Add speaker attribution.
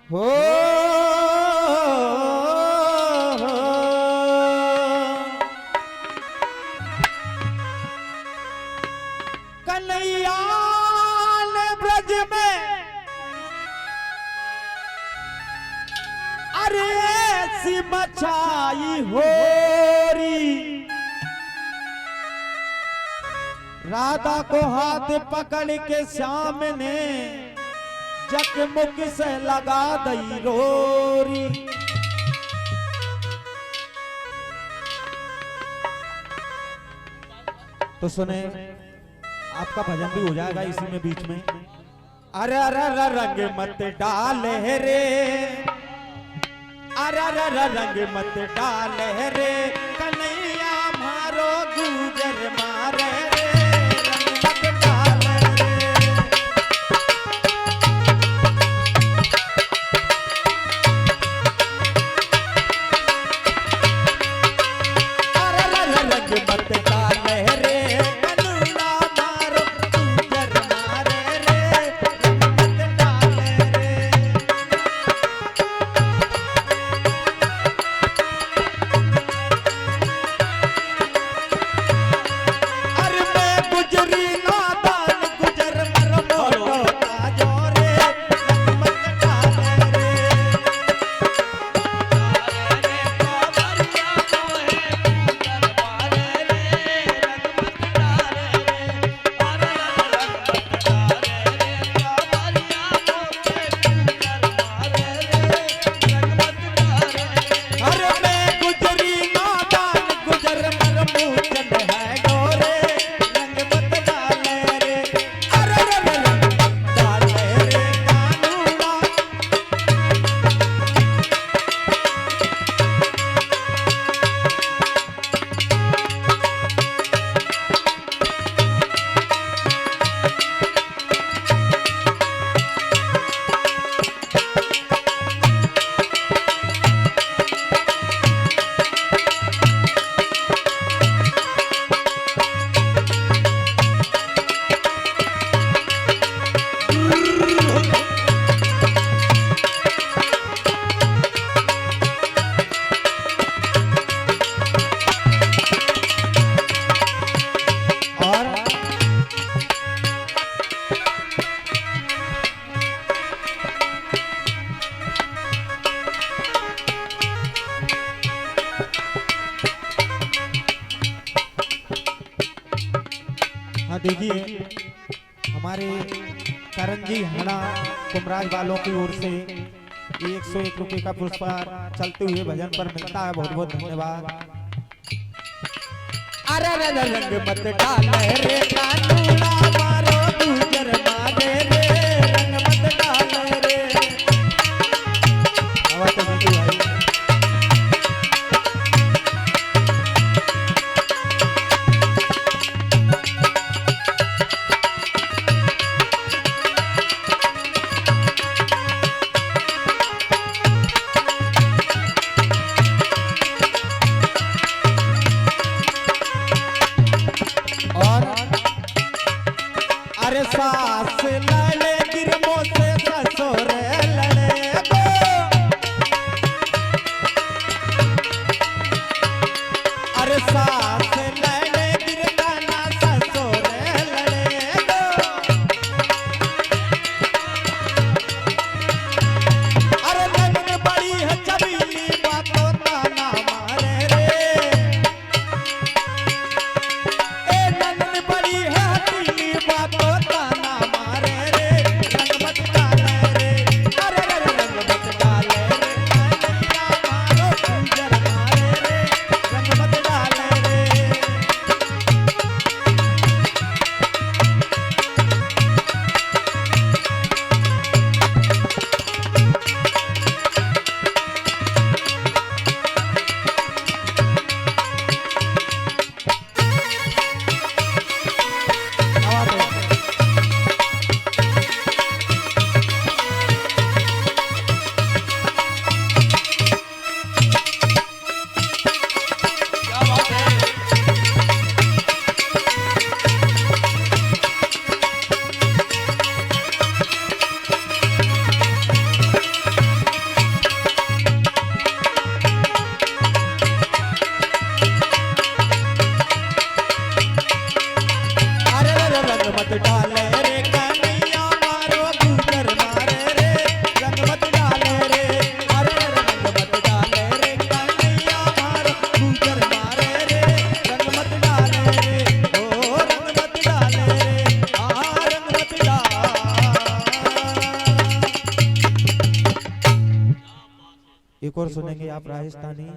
Speaker 1: हो कन्हैया ने ब्रज में अरे ऐसी मचाई होरी, राधा को हाथ पकड़ के सामने जगमुख से लगा दई रोरी। तो सुने, आपका भजन भी हो जाएगा इसी में बीच में। अरे अरे रंग मत डाले रे, अरे अरे रंग मत डाले रे, कन्हैया मारो गुजर मारे रे, रंग मत डाले रे। अरे अरे रंग मत डाले रे, कन्हैया मारो गुजर मारे रे, रंग मत डाले रे। अरे मैं गुजरी नादान गुजर मर मोरो ताजो रे, रंग मत डाले रे। अरे मैं गुजरी नादान गुजर मर मूचन है गोरे, रंग मत डाले रे। अरे अरे रंग मत डाले रे कानूना। और हाँ देखिए, हमारे करण जी हना कुमराज वालों की ओर से 101 रुपए का पुरस्कार चलते हुए भजन पर मिलता है। बहुत बहुत धन्यवाद। अरे अरे रंग मत डाले रे कानूना मारो गुजर मारे रे, रंग मत डाले रे। आवाज तो मिलती भाई। और डाले रे कन्हैया मारो गुजर मारे रे रंग मत डाले रे अरे रंग मत डाले रे कन्हैया मारो गुजर मारे रे रंग मत डाले रे ओ रंग मत डाले रे रंग मत डाल। एक और सुनेंगे आप राजस्थानी